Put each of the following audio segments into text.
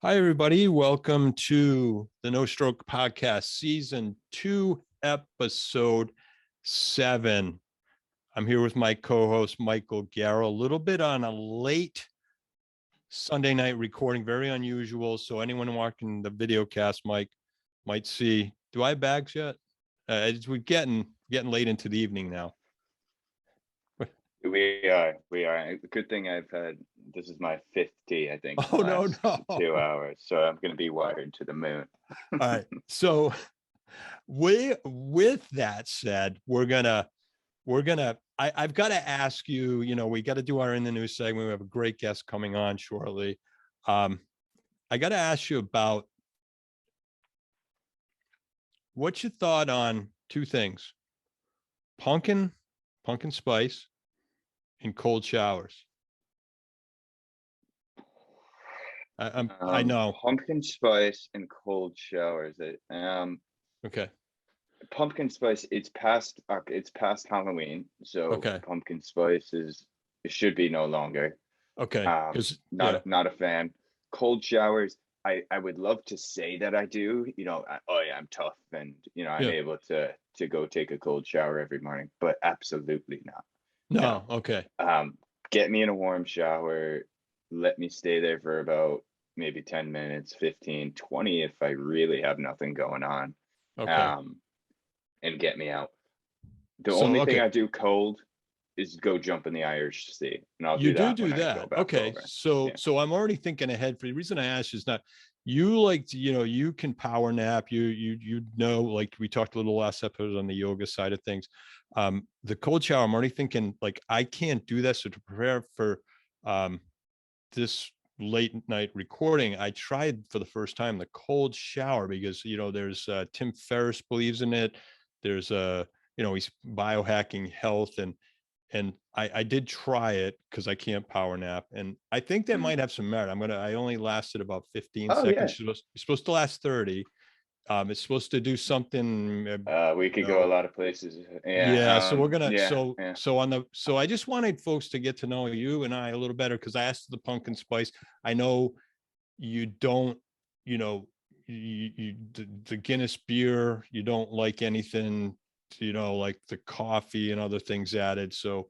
Hi, everybody. Welcome to the No Stroke Podcast, Season 2, Episode 7. I'm here with my co-host, Michael Garrow, a little bit on a late Sunday night recording, very unusual. So anyone watching the video cast might see, do I have bags yet? We're getting late into the evening now. We are. Good thing this is my fifth tea, I think, in the last 2 hours. So I'm going to be wired to the moon. All right. So with that said, I've got to ask you, we got to do our In the News segment. We have a great guest coming on shortly. I got to ask you about what's your thought on two things: pumpkin spice and cold showers. I know pumpkin spice and cold showers. Okay. Pumpkin spice. It's past Halloween, so Okay. pumpkin spice it should be no longer. Okay. Not a fan. Cold showers. I would love to say that I do. I'm tough, and I'm able to go take a cold shower every morning, but absolutely not. No. Okay. Get me in a warm shower. Let me stay there for about maybe 10 minutes, 15, 20 if I really have nothing going on. Okay. And get me out. The only thing I do cold is go jump in the Irish Sea, and I'll do that. Okay. Over. So I'm already thinking ahead. For the reason I asked is not you can power nap. Like we talked a little last episode on the yoga side of things. The cold shower, I'm already thinking like I can't do that. So to prepare for this late night recording, I tried for the first time the cold shower because there's Tim Ferriss believes in it. There's he's biohacking health, and I did try it because I can't power nap, and I think that might have some merit. I only lasted about 15 seconds. You're supposed to last 30. It's supposed to do something. We could go a lot of places. So we're gonna. So I just wanted folks to get to know you and I a little better because I asked the pumpkin spice. I know you don't. The Guinness beer. You don't like anything. Like the coffee and other things added. So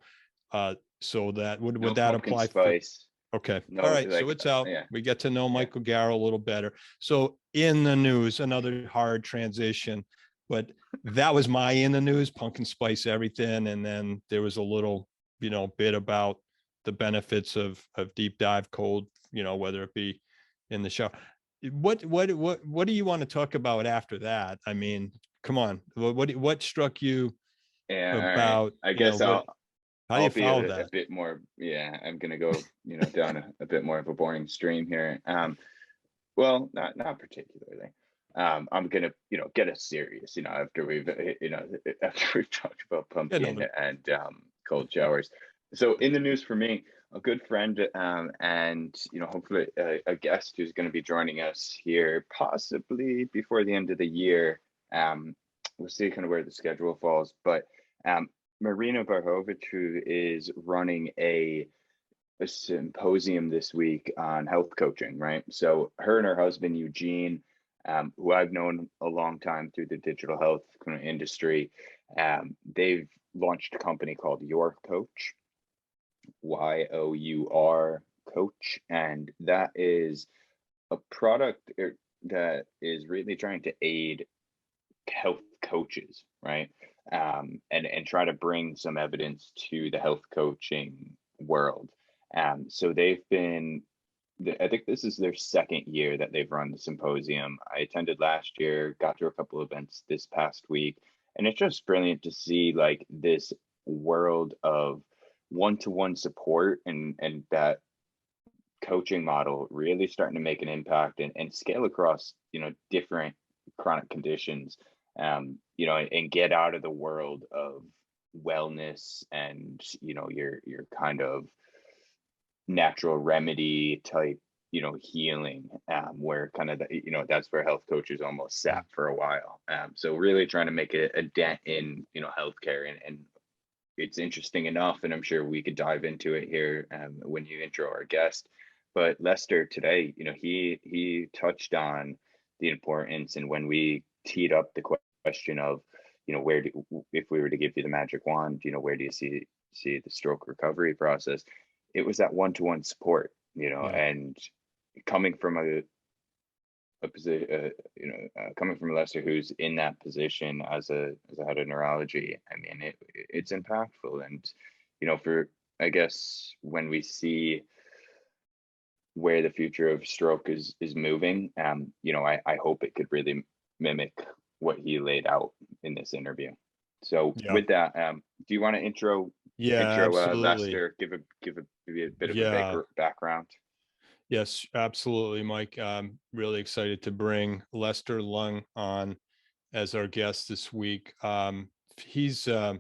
that would that apply? Spice. Okay. No, all right. So it's out. We get to know Michael Garrow a little better. So in the news, another hard transition, but that was my in the news, pumpkin spice, everything. And then there was a little, bit about the benefits of deep dive cold, whether it be in the shower. What do you want to talk about after that? I mean, come on. What struck you about, I guess how do you follow that? A bit more. Yeah, I'm gonna go, down a bit more of a boring stream here. Well, not particularly. I'm gonna, get us serious, after we've talked about pumpkin and cold showers. So in the news for me, a good friend, and hopefully a guest who's going to be joining us here, possibly before the end of the year. We'll see kind of where the schedule falls, but Marina Barhovich, who is running a symposium this week on health coaching, right? So her and her husband, Eugene, who I've known a long time through the digital health kind of industry, they've launched a company called Your Coach, YOUR Coach, and that is a product that is really trying to aid health coaches, right? And try to bring some evidence to the health coaching world. So they've been, I think this is their second year that they've run the symposium. I attended last year, got to a couple events this past week, and it's just brilliant to see like this world of one-to-one support and that coaching model really starting to make an impact and scale across, different chronic conditions. And get out of the world of wellness and, your kind of natural remedy type, healing, where kind of, that's where health coaches almost sat for a while. So really trying to make a dent in, healthcare and it's interesting enough, and I'm sure we could dive into it here when you intro our guest. But Lester today, he touched on the importance, and when we teed up the question of, if we were to give you the magic wand, where do you see the stroke recovery process? It was that one-to-one support, Yeah. and coming from a position, coming from Lester, who's in that position as a head of neurology. I mean, it's impactful, and for, I guess, when we see where the future of stroke is moving, I hope it could really mimic what he laid out in this interview. So Yeah. with that, do you want to intro absolutely. Lester, give a bit of a background? Yes, absolutely, Mike. I'm really excited to bring Lester Leung on as our guest this week. He's a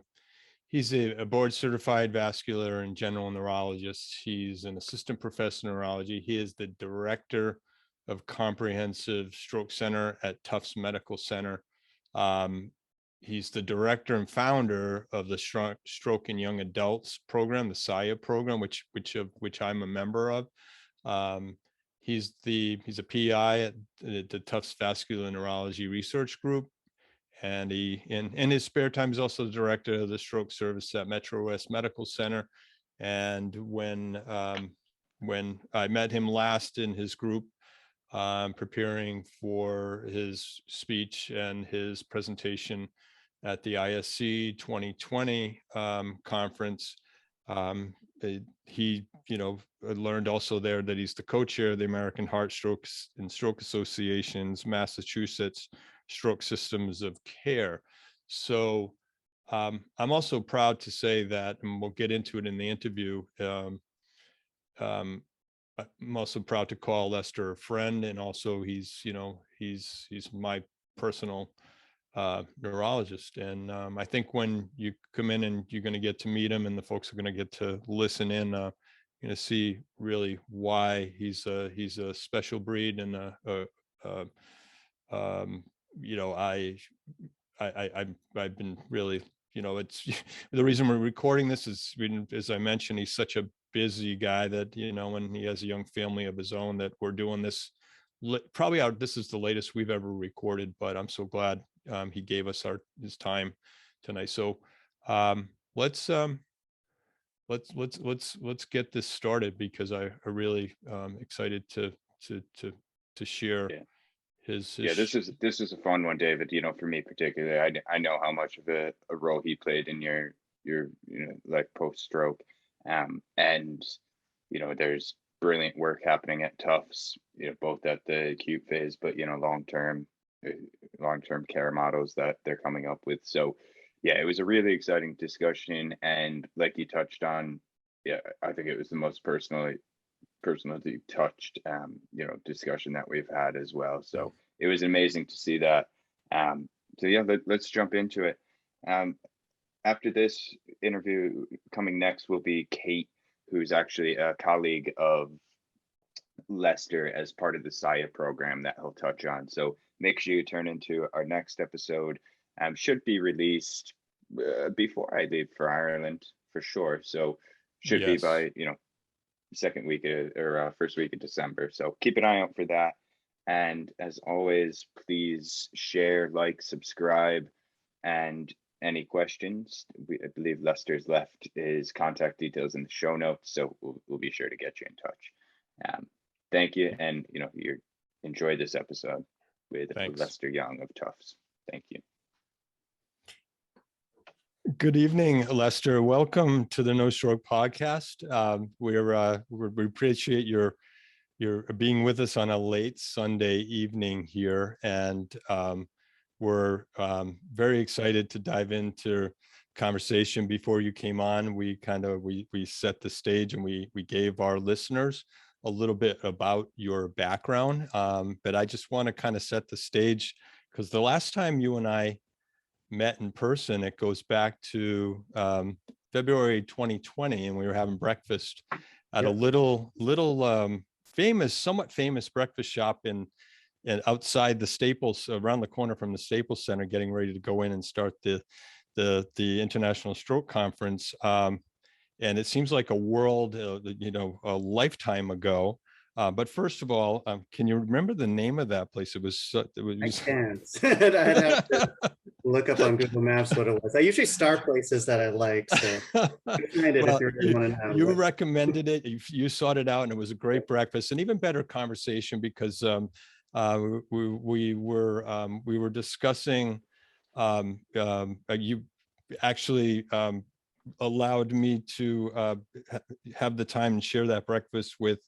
board certified vascular and general neurologist. He's an assistant professor in neurology. He is the director of comprehensive stroke center at Tufts Medical Center. He's the director and founder of the Stroke in Young Adults program, the SIA program, which I'm a member of. He's a PI at the Tufts Vascular Neurology Research Group, and he in his spare time is also the director of the stroke service at Metro West Medical Center. And when I met him last in his group, preparing for his speech and his presentation at the ISC 2020 conference, he learned also there that he's the co-chair of the American Heart, Stroke and Stroke Association's Massachusetts Stroke Systems of Care. So I'm also proud to say that, and we'll get into it in the interview, I'm also proud to call Lester a friend, and also he's my personal neurologist. And I think when you come in and you're going to get to meet him, and the folks are going to get to listen in, you're going to see really why he's a special breed. And I've been really, it's the reason we're recording this is, as I mentioned, he's such a busy guy that, and he has a young family of his own, that we're doing this this is the latest we've ever recorded, but I'm so glad he gave us his time tonight. So let's get this started, because I really excited to share his. Yeah, this is a fun one, David. For me particularly, I know how much of a role he played in your life post stroke, and there's brilliant work happening at Tufts, both at the acute phase, but long-term care models that they're coming up with. So yeah, it was a really exciting discussion, and like you touched on, I think it was the most personally touched discussion that we've had as well. So it was amazing to see that. So yeah, let's jump into it. After this interview, coming next will be Kate, who's actually a colleague of Lester as part of the SIA program that he'll touch on. So make sure you turn into our next episode. Should be released before I leave for Ireland for sure. So should be by second week or first week of December. So keep an eye out for that. And as always, please share, like, subscribe, and any questions, I believe Lester's left his contact details in the show notes, so we'll be sure to get you in touch. Thank you, and you enjoy this episode with Lester Leung of Tufts. Thank you. Good evening, Lester. Welcome to the No Stroke podcast. We appreciate your being with us on a late Sunday evening here, and we're very excited to dive into conversation. Before you came on, we set the stage, and we gave our listeners a little bit about your background. But I just want to kind of set the stage, because the last time you and I met in person, it goes back to February 2020, and we were having breakfast at a little somewhat famous breakfast shop in outside the Staples, around the corner from the Staples Center, getting ready to go in and start the International Stroke Conference. And it seems like a lifetime ago. But first of all, can you remember the name of that place? I can't. I'd have to look up on Google Maps what it was. I usually star places that I like, so find it if you really want to know. You recommended it. You sought it out, and it was a great breakfast, and even better conversation because we were discussing. You actually allowed me to have the time and share that breakfast with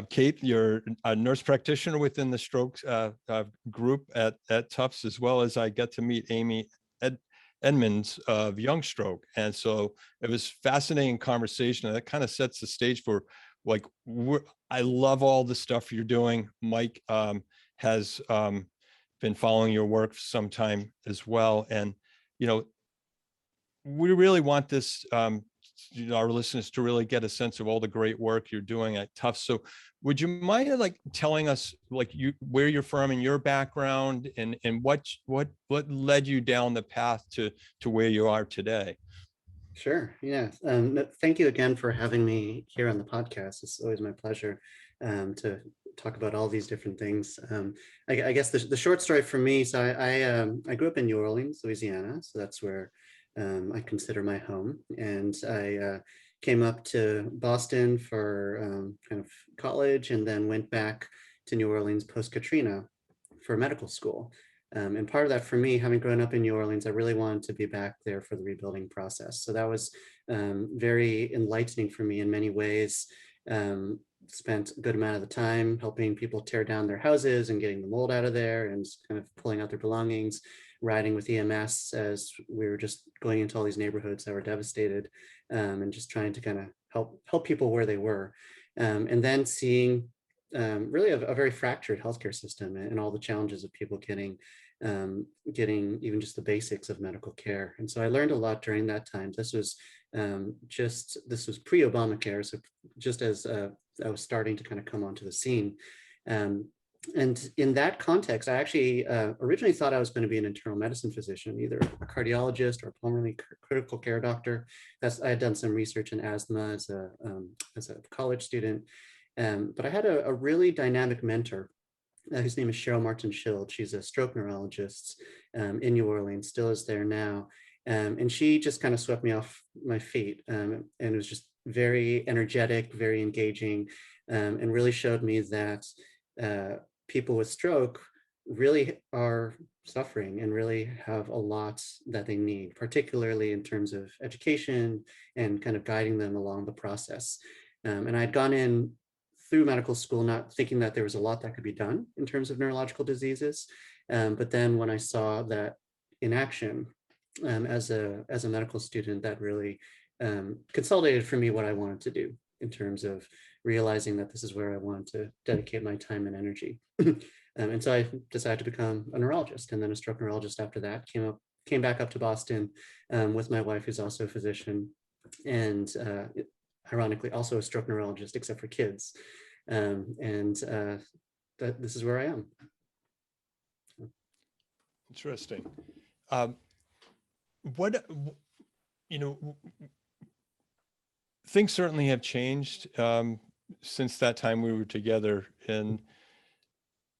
Kate. You're a nurse practitioner within the stroke group at Tufts, as well as I get to meet Amy Edmonds of Young Stroke. And so it was fascinating conversation, and that kind of sets the stage for like, I love all the stuff you're doing. Mike has been following your work for some time as well. And, you know, we really want this, our listeners to really get a sense of all the great work you're doing at Tufts. So would you mind like telling us like where you're from and your background, and what led you down the path to where you are today? Sure. Yeah. Thank you again for having me here on the podcast. It's always my pleasure to talk about all these different things. I guess the short story for me. So I grew up in New Orleans, Louisiana. So that's where I consider my home. And I came up to Boston for kind of college, and then went back to New Orleans post-Katrina for medical school. And part of that for me, having grown up in New Orleans, I really wanted to be back there for the rebuilding process. So that was very enlightening for me in many ways. Spent a good amount of the time helping people tear down their houses and getting the mold out of there and kind of pulling out their belongings, riding with EMS as we were just going into all these neighborhoods that were devastated, and just trying to kind of help people where they were. And then seeing really a very fractured healthcare system and all the challenges of people getting even just the basics of medical care. And so I learned a lot during that time. This was pre-Obamacare, so just as I was starting to kind of come onto the scene. And in that context, I actually originally thought I was going to be an internal medicine physician, either a cardiologist or a pulmonary critical care doctor. I had done some research in asthma as a college student. But I had a really dynamic mentor whose name is Sheryl Martin-Schild. She's a stroke neurologist in New Orleans, still is there now. And she just kind of swept me off my feet, and it was just very energetic, very engaging, and really showed me that people with stroke really are suffering and really have a lot that they need, particularly in terms of education and kind of guiding them along the process. And I'd gone in through medical school not thinking that there was a lot that could be done in terms of neurological diseases. But then when I saw that in action as a medical student, that really consolidated for me what I wanted to do in terms of realizing that this is where I wanted to dedicate my time and energy. And so I decided to become a neurologist, and then a stroke neurologist after that. Came back up to Boston with my wife, who's also a physician, and ironically also a stroke neurologist, except for kids. This is where I am. Interesting. Things certainly have changed since that time we were together. And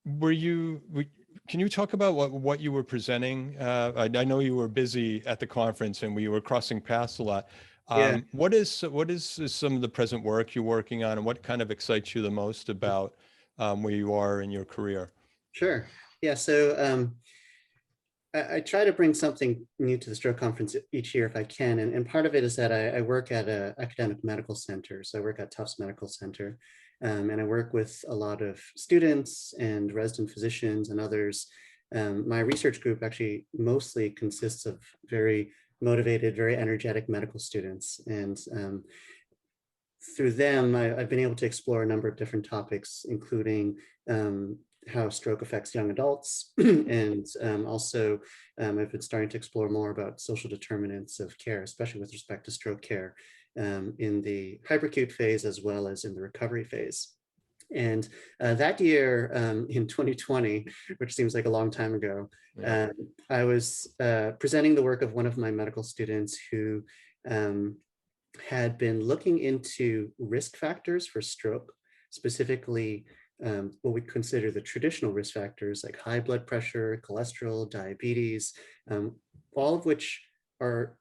can you talk about what you were presenting? I know you were busy at the conference and we were crossing paths a lot. Yeah. What is some of the present work you're working on, and what kind of excites you the most about where you are in your career? Sure. Yeah. So I try to bring something new to the stroke conference each year if I can. And part of it is that I work at an academic medical center. So I work at Tufts Medical Center, and I work with a lot of students and resident physicians and others. My research group actually mostly consists of very motivated, very energetic medical students. And through them, I've been able to explore a number of different topics, including how stroke affects young adults. And also I've been starting to explore more about social determinants of care, especially with respect to stroke care in the hyperacute phase as well as in the recovery phase. And that year in 2020, which seems like a long time ago, yeah. I was presenting the work of one of my medical students who had been looking into risk factors for stroke, specifically what we consider the traditional risk factors like high blood pressure, cholesterol, diabetes, all of which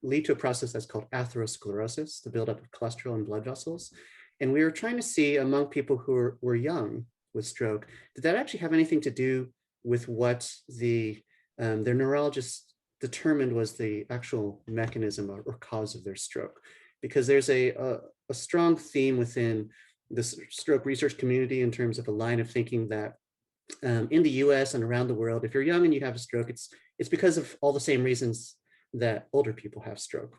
lead to a process that's called atherosclerosis, the buildup of cholesterol in blood vessels. And we were trying to see among people who were young with stroke, did that actually have anything to do with what their neurologist determined was the actual mechanism or cause of their stroke? Because there's a strong theme within the stroke research community in terms of a line of thinking that in the US and around the world, if you're young and you have a stroke, it's because of all the same reasons that older people have stroke.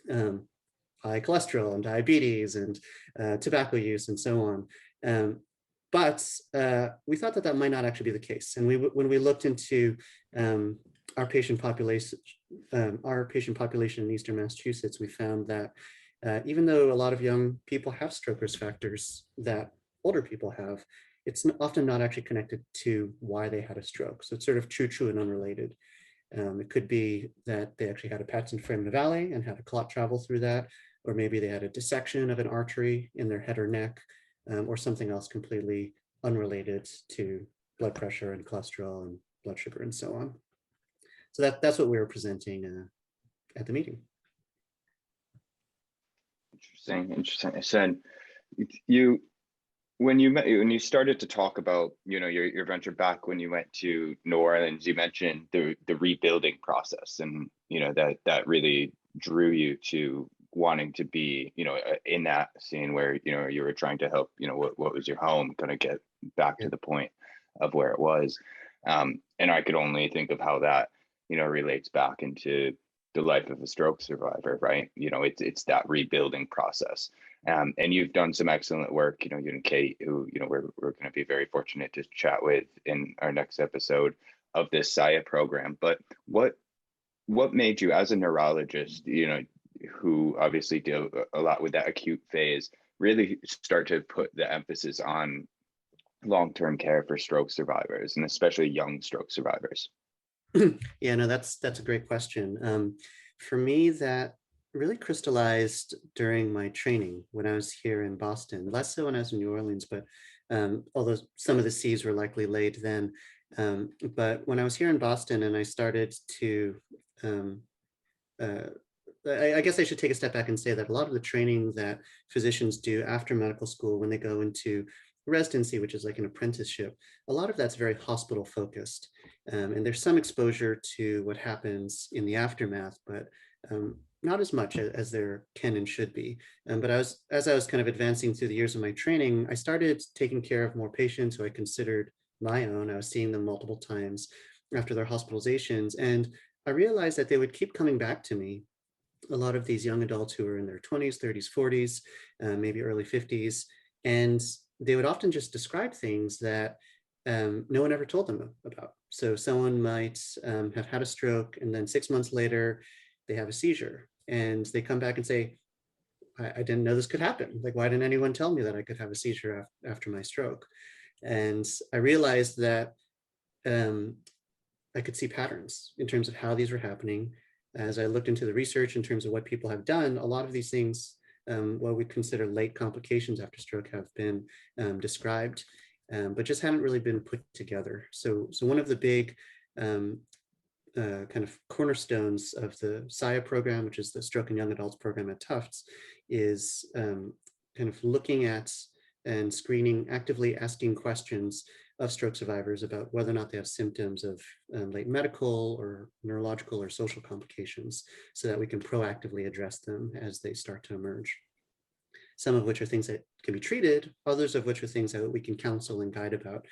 High cholesterol and diabetes and tobacco use and so on. But we thought that might not actually be the case. And when we looked into our patient population in Eastern Massachusetts, we found that even though a lot of young people have stroke risk factors that older people have, it's often not actually connected to why they had a stroke. So it's sort of true and unrelated. It could be that they actually had a patent foramen valley and had a clot travel through that, or maybe they had a dissection of an artery in their head or neck, or something else completely unrelated to blood pressure and cholesterol and blood sugar and so on. So that's what we were presenting at the meeting. Interesting. I said, when you started to talk about, your venture back when you went to New Orleans, you mentioned the rebuilding process, and that really drew you to wanting to be in that scene where you were trying to help what was your home kind of get back to the point of where it was, and I could only think of how that relates back into the life of a stroke survivor, right? It's that rebuilding process. And you've done some excellent work, you and Kate, who, we're going to be very fortunate to chat with in our next episode of this SIA program. But what made you, as a neurologist, who obviously deal a lot with that acute phase, really start to put the emphasis on long-term care for stroke survivors, and especially young stroke survivors? Yeah, no, that's a great question. For me, that really crystallized during my training when I was here in Boston, less so when I was in New Orleans, but although some of the seeds were likely laid then. But when I was here in Boston and I started to, I guess I should take a step back and say that a lot of the training that physicians do after medical school when they go into residency, which is like an apprenticeship, a lot of that's very hospital focused. And there's some exposure to what happens in the aftermath, but not as much as there can and should be. But as I was kind of advancing through the years of my training, I started taking care of more patients who I considered my own. I was seeing them multiple times after their hospitalizations. And I realized that they would keep coming back to me. A lot of these young adults who are in their 20s, 30s, 40s, maybe early 50s. And they would often just describe things that no one ever told them about. So someone might have had a stroke, and then 6 months later, they have a seizure. And they come back and say, I didn't know this could happen. Like, why didn't anyone tell me that I could have a seizure after my stroke? And I realized that I could see patterns in terms of how these were happening. As I looked into the research in terms of what people have done, a lot of these things, what we consider late complications after stroke, have been described, but just haven't really been put together. So one of the big kind of cornerstones of the SIA program, which is the Stroke in Young Adults program at Tufts, is kind of looking at and screening, actively asking questions of stroke survivors about whether or not they have symptoms of late medical or neurological or social complications, so that we can proactively address them as they start to emerge. Some of which are things that can be treated, others of which are things that we can counsel and guide about,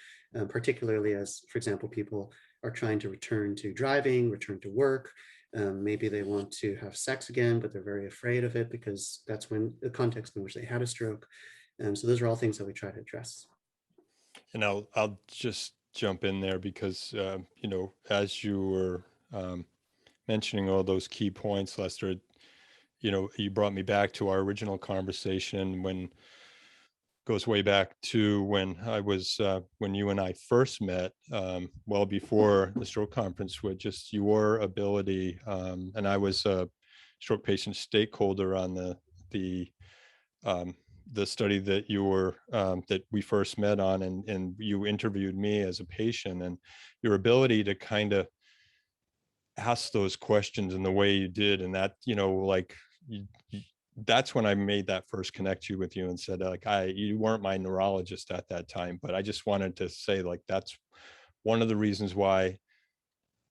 particularly as, for example, people are trying to return to driving, return to work. Maybe they want to have sex again, but they're very afraid of it because that's when the context in which they had a stroke. So those are all things that we try to address. And I'll just jump in there because, as you were mentioning all those key points, Lester, you brought me back to our original conversation goes way back to when I was, when you and I first met, well before the stroke conference, with just your ability, and I was a stroke patient stakeholder on the the study that you were that we first met on, and you interviewed me as a patient, and your ability to kind of ask those questions in the way you did, and that, you know, like that's when I made that first connection with you and said, like, you weren't my neurologist at that time, but I just wanted to say, like, that's one of the reasons why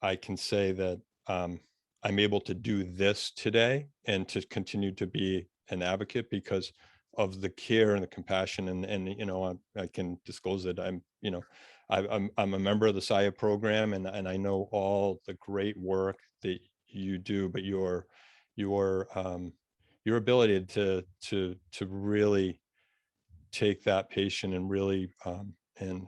I can say that I'm able to do this today and to continue to be an advocate because of the care and the compassion, and you know, I can disclose that I'm, you know, I'm a member of the SIA program, and I know all the great work that you do, but your ability to really take that patient and really and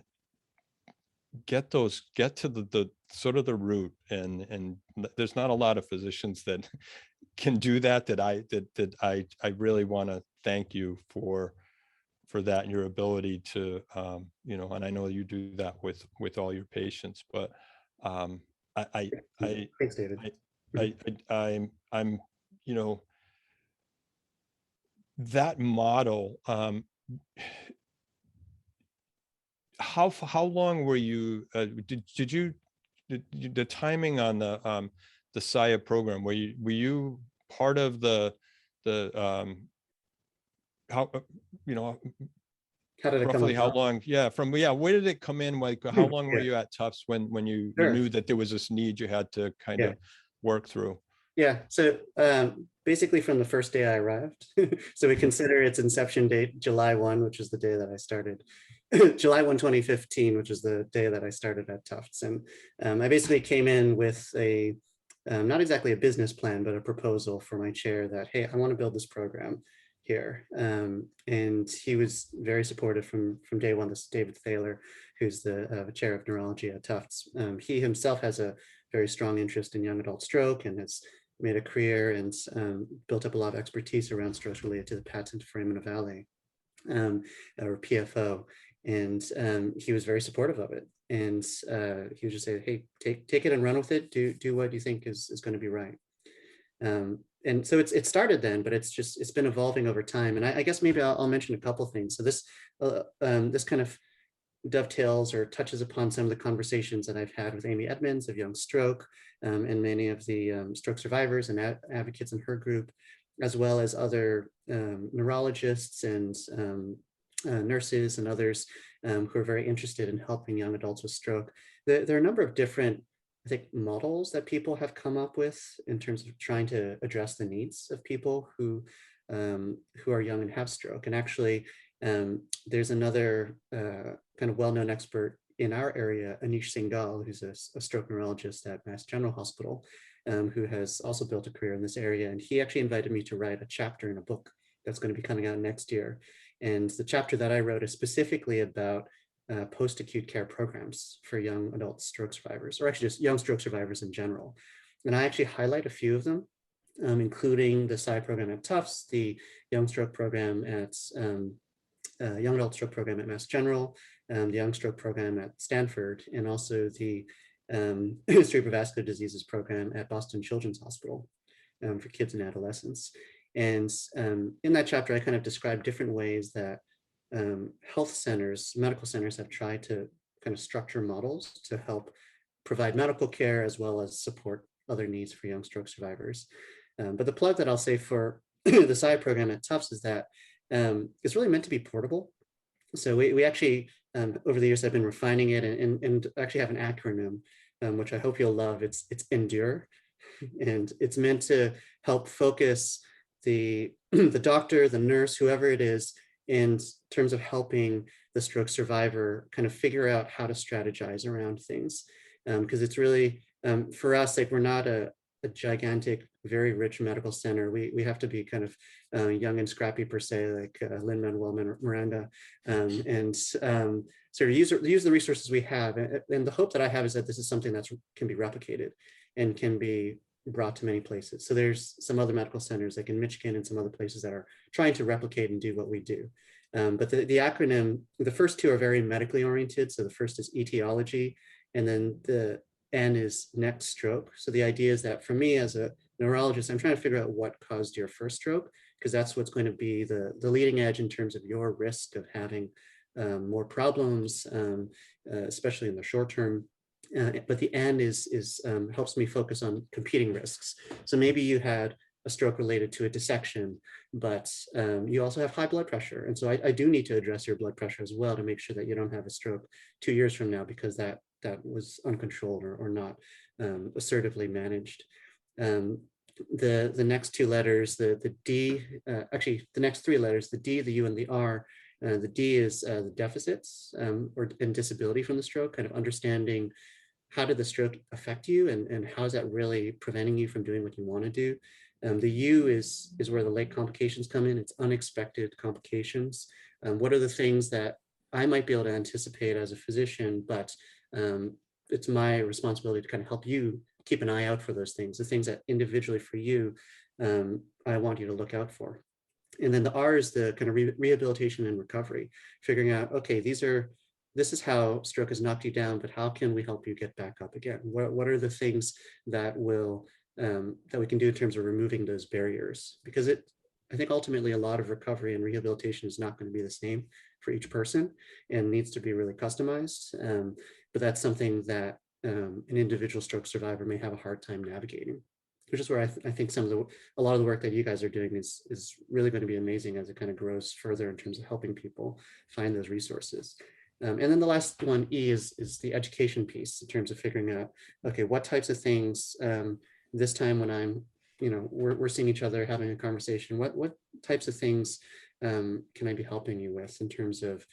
get to the sort of the root, and there's not a lot of physicians that can do that I really want to thank you for that, and your ability to you know, and I know you do that with all your patients, but Thanks, David. I'm you know, that model, how long were you did you the timing on the SIA program, were you part of the how you know, How did it come roughly how about? long, where did it come in, like how long were Yeah. you at Tufts when you Sure. knew that there was this need you had to kind of work through? Yeah, so basically from the first day I arrived, so we consider its inception date July 1, which is the day that I started, July 1, 2015, which is the day that I started at Tufts. And I basically came in with a, not exactly a business plan, but a proposal for my chair that, hey, I want to build this program here. And he was very supportive from day one. This is David Thaler, who's the chair of neurology at Tufts. He himself has a very strong interest in young adult stroke and has made a career and built up a lot of expertise around strokes related to the patent foramen ovale, or PFO. And he was very supportive of it. And he would just say, hey, take it and run with it. Do what you think is going to be right. And so it started then, but it's been evolving over time. And I guess maybe I'll mention a couple things. So this kind of dovetails or touches upon some of the conversations that I've had with Amy Edmonds of Young Stroke, and many of the stroke survivors and advocates in her group, as well as other neurologists and nurses and others who are very interested in helping young adults with stroke. There are a number of different, I think, models that people have come up with in terms of trying to address the needs of people who are young and have stroke. And actually, there's another kind of well-known expert in our area, Anish Singhal, who's a stroke neurologist at Mass General Hospital, who has also built a career in this area. And he actually invited me to write a chapter in a book that's going to be coming out next year. And the chapter that I wrote is specifically about post-acute care programs for young adult stroke survivors, or actually just young stroke survivors in general. And I actually highlight a few of them, including the SI program at Tufts, the young stroke program at young adult stroke program at Mass General, the young stroke program at Stanford, and also the cerebrovascular diseases program at Boston Children's Hospital for kids and adolescents. And in that chapter, I kind of describe different ways that health centers, medical centers have tried to kind of structure models to help provide medical care as well as support other needs for young stroke survivors. But the plug that I'll say for the SI program at Tufts is that it's really meant to be portable. So we actually, over the years, I've been refining it and actually have an acronym, which I hope you'll love. It's ENDURE, and it's meant to help focus the doctor, the nurse, whoever it is, in terms of helping the stroke survivor kind of figure out how to strategize around things. Because it's really, for us, like, we're not a gigantic, very rich medical center. We have to be kind of young and scrappy per se, like Lin-Manuel Miranda, and sort of use the resources we have. And the hope that I have is that this is something that can be replicated and can be brought to many places. So there's some other medical centers like in Michigan and some other places that are trying to replicate and do what we do. But the acronym, the first two are very medically oriented. So the first is etiology, and then the N is next stroke. So the idea is that for me as a neurologist, I'm trying to figure out what caused your first stroke, because that's what's going to be the leading edge in terms of your risk of having more problems, especially in the short term. But the N is helps me focus on competing risks. So maybe you had a stroke related to a dissection, but you also have high blood pressure. And so I do need to address your blood pressure as well to make sure that you don't have a stroke 2 years from now because that was uncontrolled or not assertively managed. The next two letters, the D, actually the next three letters, the D, the U, and the R. The D is the deficits and disability from the stroke, kind of understanding how did the stroke affect you and how is that really preventing you from doing what you want to do. The U is where the late complications come in. It's unexpected complications. What are the things that I might be able to anticipate as a physician, but it's my responsibility to kind of help you keep an eye out for those things, the things that individually for you, I want you to look out for. And then the R is the kind of rehabilitation and recovery, figuring out, okay, this is how stroke has knocked you down, but how can we help you get back up again? What are the things that will that we can do in terms of removing those barriers? Because I think ultimately a lot of recovery and rehabilitation is not going to be the same for each person and needs to be really customized. But that's something that an individual stroke survivor may have a hard time navigating, which is where I think a lot of the work that you guys are doing is really going to be amazing as it kind of grows further in terms of helping people find those resources. And then the last one, E, is the education piece in terms of figuring out, okay, what types of things this time when I'm, we're seeing each other, having a conversation, what types of things can I be helping you with in terms of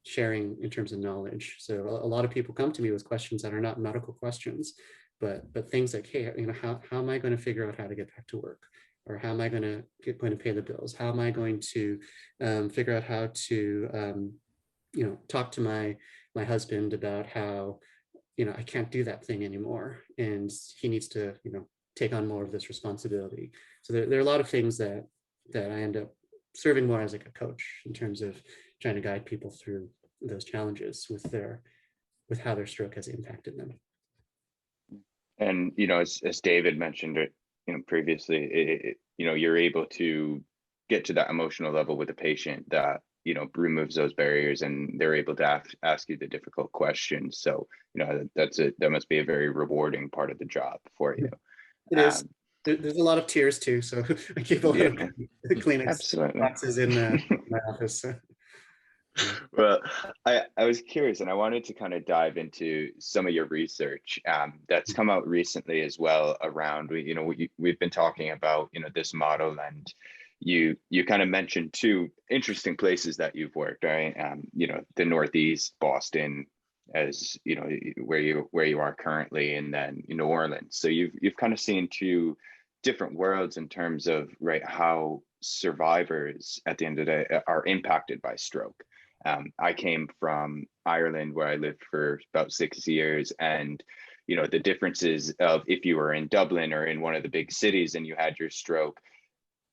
sharing, in terms of knowledge? So a lot of people come to me with questions that are not medical questions, but things like, hey, how am I going to figure out how to get back to work? Or how am I going to pay the bills? How am I going to figure out how to talk to my husband about how, I can't do that thing anymore, and he needs to, take on more of this responsibility. So there are a lot of things that I end up serving more as like a coach in terms of trying to guide people through those challenges with how their stroke has impacted them. And as David mentioned it, previously, you're able to get to that emotional level with the patient that removes those barriers, and they're able to ask you the difficult questions. So that must be a very rewarding part of the job for you. It is. There's a lot of tears too, so I keep a lot of Kleenex boxes in my office. Well, I was curious, and I wanted to kind of dive into some of your research that's come out recently as well around, we've been talking about, this model, and you kind of mentioned two interesting places that you've worked, right? The Northeast, Boston, as where you are currently, and then New Orleans. So you've kind of seen two different worlds in terms of, right, how survivors at the end of the day are impacted by stroke. I came from Ireland, where I lived for about 6 years, and the differences of if you were in Dublin or in one of the big cities and you had your stroke,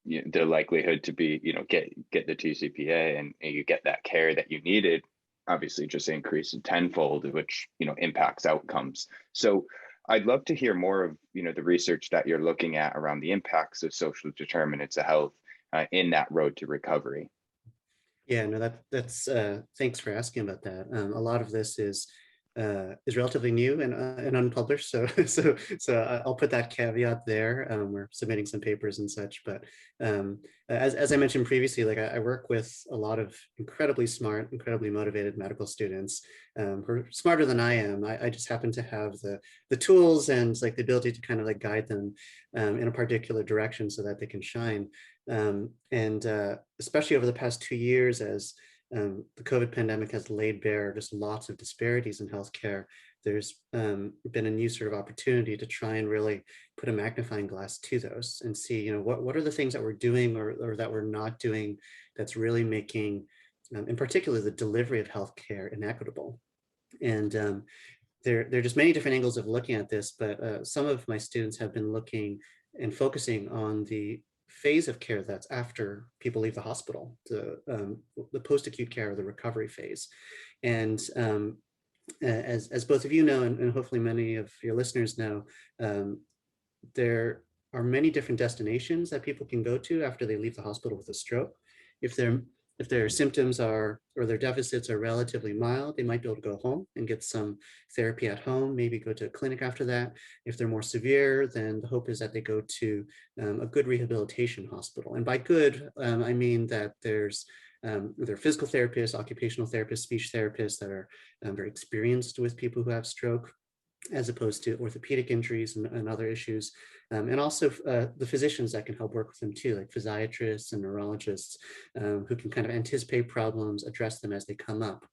the likelihood to be get the TCPA and you get that care that you needed obviously just increased tenfold, which impacts outcomes. So I'd love to hear more of the research that you're looking at around the impacts of social determinants of health in that road to recovery. Yeah, no, that's thanks for asking about that. A lot of this is relatively new and unpublished, so I'll put that caveat there. We're submitting some papers and such, but as I mentioned previously, like I work with a lot of incredibly smart, incredibly motivated medical students who are smarter than I am. I just happen to have the tools and like the ability to kind of like guide them in a particular direction so that they can shine. And especially over the past 2 years, as the COVID pandemic has laid bare just lots of disparities in healthcare, there's been a new sort of opportunity to try and really put a magnifying glass to those and see, what are the things that we're doing or that we're not doing that's really making, in particular, the delivery of healthcare inequitable. And there are just many different angles of looking at this, but some of my students have been looking and focusing on the phase of care that's after people leave the hospital, the post-acute care or the recovery phase. And as both of you know, and hopefully many of your listeners know, there are many different destinations that people can go to after they leave the hospital with a stroke. If their symptoms or their deficits are relatively mild, they might be able to go home and get some therapy at home, maybe go to a clinic after that. If they're more severe, then the hope is that they go to a good rehabilitation hospital. And by good, I mean that there are physical therapists, occupational therapists, speech therapists that are very experienced with people who have stroke, as opposed to orthopedic injuries and other issues. And also the physicians that can help work with them too, like physiatrists and neurologists who can kind of anticipate problems, address them as they come up.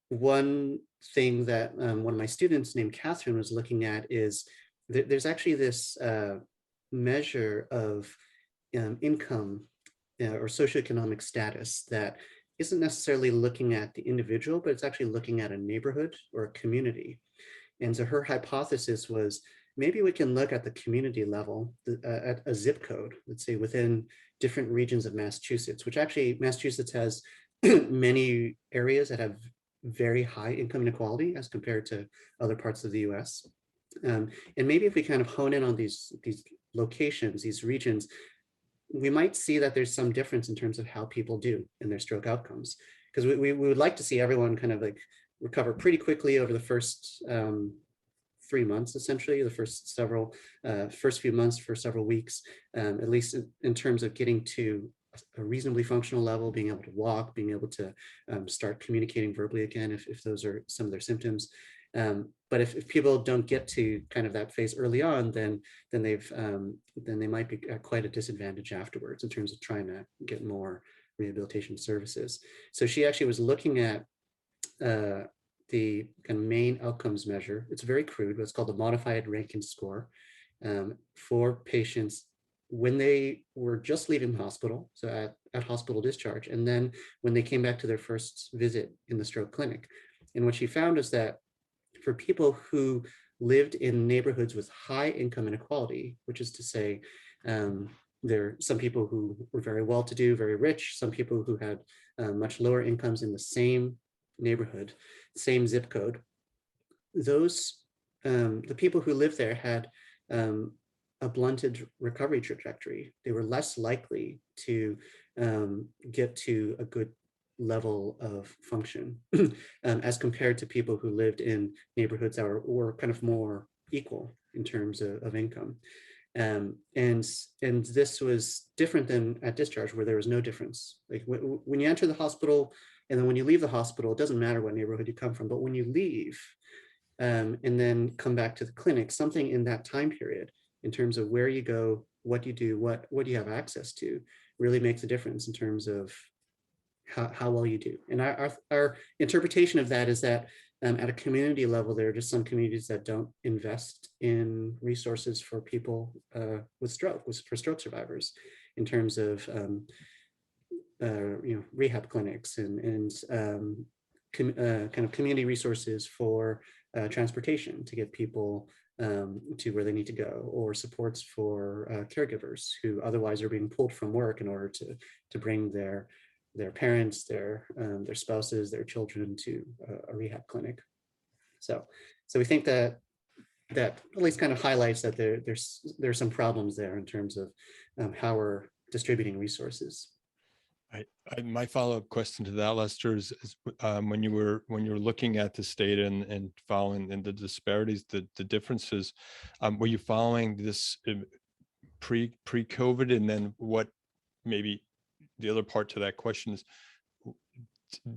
One thing that one of my students named Catherine was looking at is there's actually this measure of income or socioeconomic status that isn't necessarily looking at the individual, but it's actually looking at a neighborhood or a community. And so her hypothesis was, maybe we can look at the community level, at a zip code, let's say within different regions of Massachusetts, which actually Massachusetts has many areas that have very high income inequality as compared to other parts of the US. And maybe if we kind of hone in on these locations, these regions, we might see that there's some difference in terms of how people do in their stroke outcomes. Because we would like to see everyone kind of like recover pretty quickly over the first 3 months, essentially, the first few months for several weeks, at least in terms of getting to a reasonably functional level, being able to walk, being able to start communicating verbally again, if those are some of their symptoms. But if people don't get to kind of that phase early on, then they might be at quite a disadvantage afterwards in terms of trying to get more rehabilitation services. So she actually was looking at the kind of main outcomes measure. It's very crude, but it's called the modified Rankin score for patients when they were just leaving the hospital, so at hospital discharge, and then when they came back to their first visit in the stroke clinic. And what she found is that for people who lived in neighborhoods with high income inequality, which is to say, there are some people who were very well-to-do, very rich, some people who had much lower incomes in the same neighborhood, same zip code. Those, the people who lived there had a blunted recovery trajectory. They were less likely to get to a good level of function as compared to people who lived in neighborhoods that were kind of more equal in terms of income. And this was different than at discharge, where there was no difference. Like when you enter the hospital and then when you leave the hospital, it doesn't matter what neighborhood you come from, but when you leave and then come back to the clinic, something in that time period in terms of where you go, what you do, what you have access to, really makes a difference in terms of how well you do. And our interpretation of that is that at a community level, there are just some communities that don't invest in resources for people with stroke, for stroke survivors, in terms of rehab clinics and kind of community resources for transportation to get people to where they need to go, or supports for caregivers who otherwise are being pulled from work in order to bring their parents, their spouses, their children to a rehab clinic. So we think that at least kind of highlights that there's some problems there in terms of how we're distributing resources. My follow-up question to that, Lester, is when you were looking at this data and following the disparities, the differences, were you following this pre-COVID, and then what maybe the other part to that question is,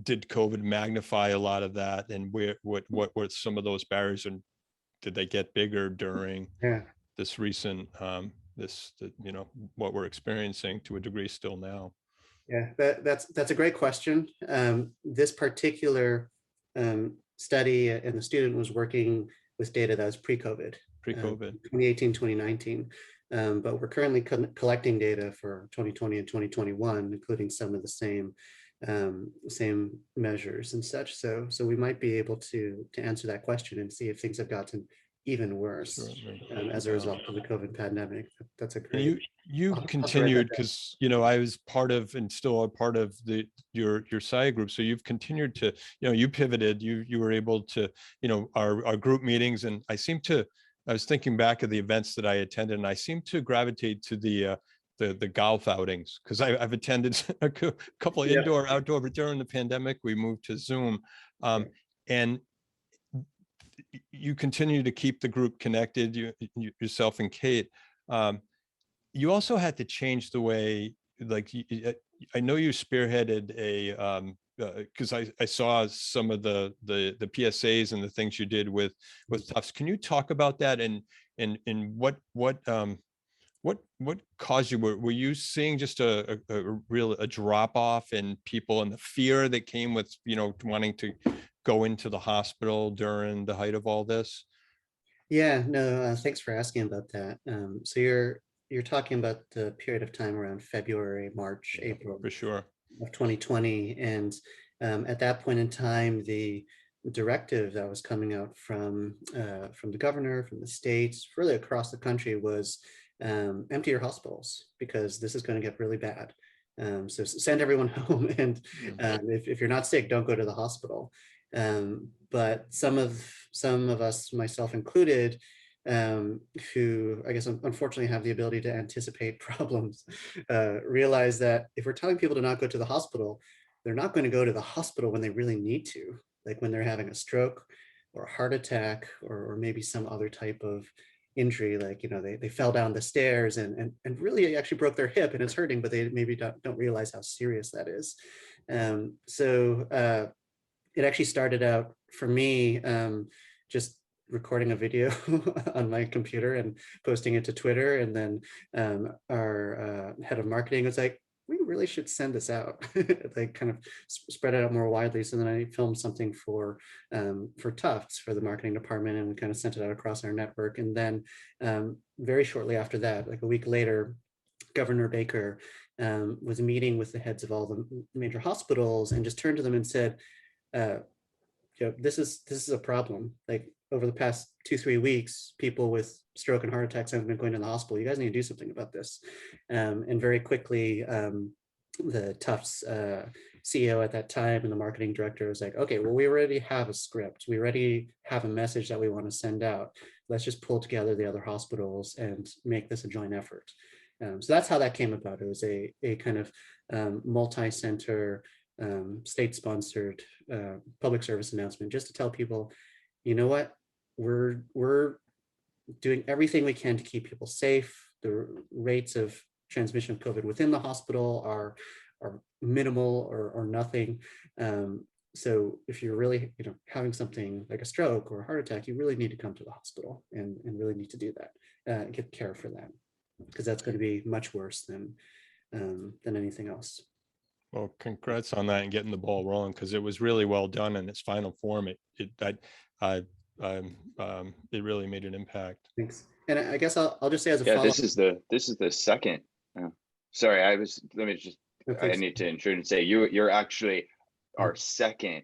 did COVID magnify a lot of that, and what were some of those barriers, and did they get bigger during this recent what we're experiencing to a degree still now? Yeah, that's a great question. This particular study and the student was working with data that was pre-COVID. 2018, 2019. But we're currently collecting data for 2020 and 2021, including some of the same measures and such. So we might be able to answer that question and see if things have gotten even worse as a result of the COVID pandemic. That's a great. You continued, because I was part of and still a part of your SIA group. So you've continued to, you pivoted. You were able to, our group meetings, and I seem to I was thinking back of the events that I attended, and I seem to gravitate to the golf outings, because I've attended a couple of indoor, outdoor, but during the pandemic, we moved to Zoom. And you continue to keep the group connected, yourself and Kate. You also had to change the way, like, I know you spearheaded a, because I saw some of the PSAs and the things you did with Tufts. Can you talk about that, and what caused you? Were you seeing just a real drop off in people, and the fear that came with, wanting to go into the hospital during the height of all this? Yeah, no, thanks for asking about that. So you're talking about the period of time around February, March, April, for sure, of 2020, and at that point in time, the directive that was coming out from the governor, from the states, really across the country, was empty your hospitals, because this is going to get really bad. So send everyone home, and if you're not sick, don't go to the hospital. But some of us, myself included, who I guess unfortunately have the ability to anticipate problems, realize that if we're telling people to not go to the hospital, they're not going to go to the hospital when they really need to, like when they're having a stroke or a heart attack, or maybe some other type of injury, like, they fell down the stairs and really actually broke their hip and it's hurting, but they maybe don't realize how serious that is. So it actually started out for me just recording a video on my computer and posting it to Twitter. And then our head of marketing was like, we really should send this out, like kind of spread it out more widely. So then I filmed something for Tufts, for the marketing department, and kind of sent it out across our network. And then very shortly after that, like a week later, Governor Baker was meeting with the heads of all the major hospitals and just turned to them and said, this is a problem. Like, over the past 2-3 weeks, people with stroke and heart attacks have been going to the hospital. You guys need to do something about this. And very quickly, the Tufts CEO at that time and the marketing director was like, okay, well, we already have a script. We already have a message that we want to send out. Let's just pull together the other hospitals and make this a joint effort. So that's how that came about. It was a kind of multi-center, state-sponsored public service announcement, just to tell people, you know what, we're doing everything we can to keep people safe. The rates of transmission of COVID within the hospital are minimal or nothing. So if you're really having something like a stroke or a heart attack, you really need to come to the hospital and really need to do that, get care for that, because that's going to be much worse than anything else. Well, congrats on that and getting the ball rolling, because it was really well done in its final form. It really made an impact. Thanks. And I guess I'll just say as a follow-up. This is the second. Sorry, I need to intrude and say you're actually our second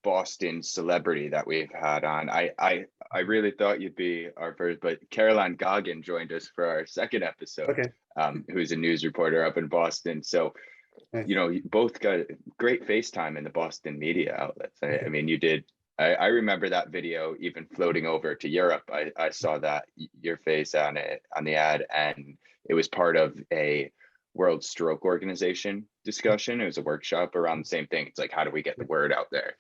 Boston celebrity that we've had on. I really thought you'd be our first, but Caroline Goggin joined us for our second episode. Okay. Who's a news reporter up in Boston. So, you both got great FaceTime in the Boston media outlets. I mean, you did. I remember that video even floating over to Europe. I saw that, your face on it, on the ad, and it was part of a World Stroke Organization discussion. It was a workshop around the same thing. It's like, how do we get the word out there?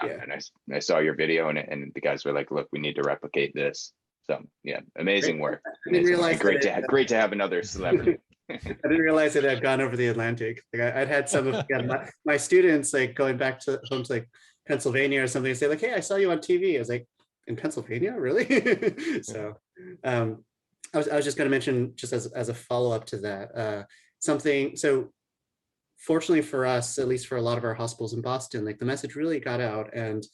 And I saw your video, and the guys were like, look, we need to replicate this. So yeah, amazing work. Great to have another celebrity. I didn't realize it had gone over the Atlantic. Like I'd had some of my students like going back to home to like Pennsylvania or something and say like, hey, I saw you on TV. I was like, in Pennsylvania, really? So I was just going to mention, just as a follow-up to that, so fortunately for us, at least for a lot of our hospitals in Boston, like the message really got out, and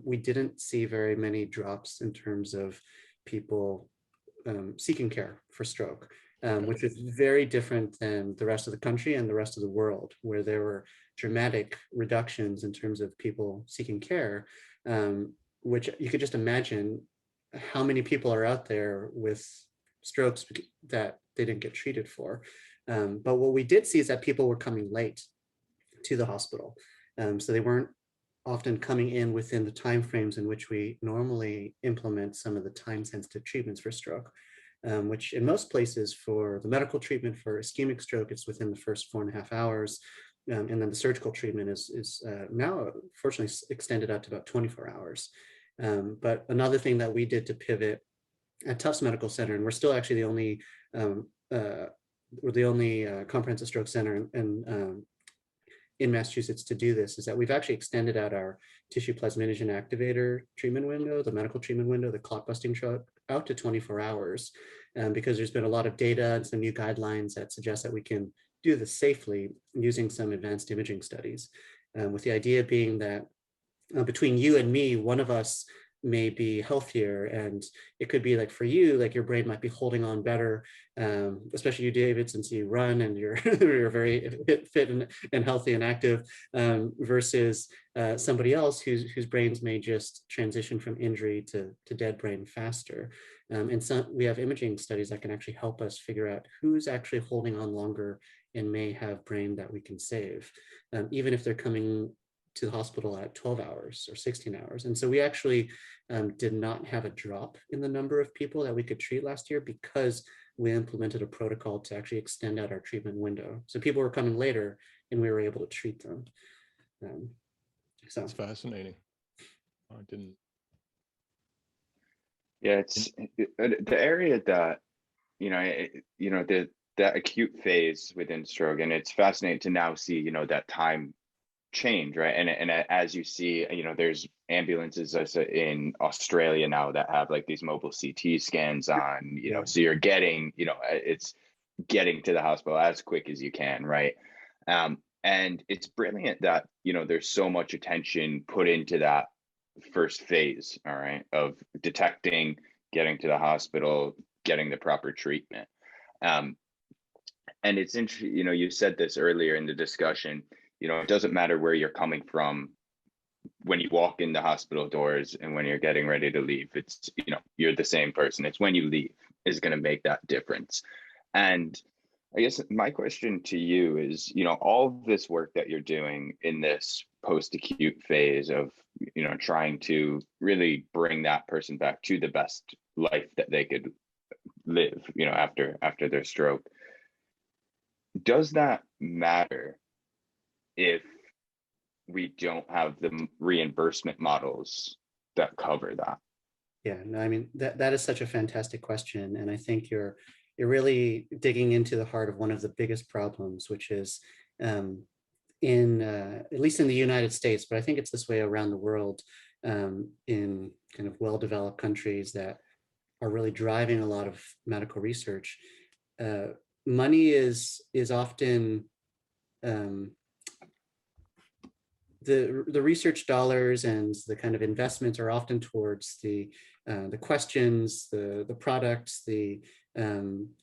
we didn't see very many drops in terms of people seeking care for stroke, which is very different than the rest of the country and the rest of the world, where there were dramatic reductions in terms of people seeking care, which you could just imagine how many people are out there with strokes that they didn't get treated for. But what we did see is that people were coming late to the hospital. So they weren't often coming in within the timeframes in which we normally implement some of the time-sensitive treatments for stroke, which in most places for the medical treatment for ischemic stroke, it's within the first 4.5 hours. And then the surgical treatment is now, fortunately, extended out to about 24 hours. But another thing that we did to pivot at Tufts Medical Center, and we're still actually the only comprehensive stroke center in Massachusetts to do this, is that we've actually extended out our tissue plasminogen activator treatment window, the medical treatment window, the clot busting drug, out to 24 hours, because there's been a lot of data and some new guidelines that suggest that we can do this safely using some advanced imaging studies, with the idea being that between you and me, one of us may be healthier, and it could be like for you, like your brain might be holding on better, especially you, David, since you run and you're you're very fit and healthy and active, versus somebody else whose brains may just transition from injury to dead brain faster. And so we have imaging studies that can actually help us figure out who's actually holding on longer and may have brain that we can save, even if they're coming to the hospital at 12 hours or 16 hours. And so we actually did not have a drop in the number of people that we could treat last year because we implemented a protocol to actually extend out our treatment window. So people were coming later and we were able to treat them. So That's fascinating. I didn't. Yeah, it's the area that, that acute phase within stroke, and it's fascinating to now see, that time change, right? And as you see, there's ambulances in Australia now that have like these mobile CT scans on, so you're getting, it's getting to the hospital as quick as you can, right? And it's brilliant that, there's so much attention put into that first phase, all right, of detecting, getting to the hospital, getting the proper treatment. And it's interesting, you said this earlier in the discussion, it doesn't matter where you're coming from when you walk in the hospital doors and when you're getting ready to leave. It's, you're the same person. It's when you leave is going to make that difference. And I guess my question to you is, all of this work that you're doing in this post-acute phase of, trying to really bring that person back to the best life that they could live, after their stroke. Does that matter if we don't have the reimbursement models that cover that? Yeah, no, I mean, that is such a fantastic question. And I think you're really digging into the heart of one of the biggest problems, which is at least in the United States, but I think it's this way around the world, in kind of well-developed countries that are really driving a lot of medical research. Money is often the research dollars and the kind of investments are often towards the questions, the products, the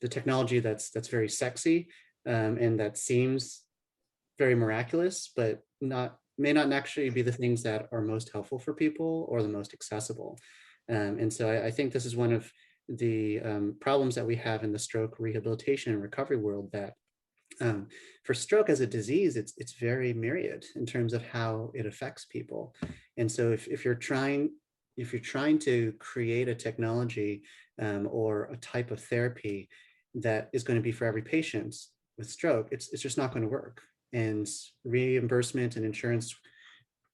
technology that's very sexy, and that seems very miraculous, but may not actually be the things that are most helpful for people or the most accessible. And so I think this is one of the problems that we have in the stroke rehabilitation and recovery world, that for stroke as a disease, it's very myriad in terms of how it affects people. And so if you're trying to create a technology or a type of therapy that is going to be for every patient with stroke, it's just not going to work. And reimbursement and insurance,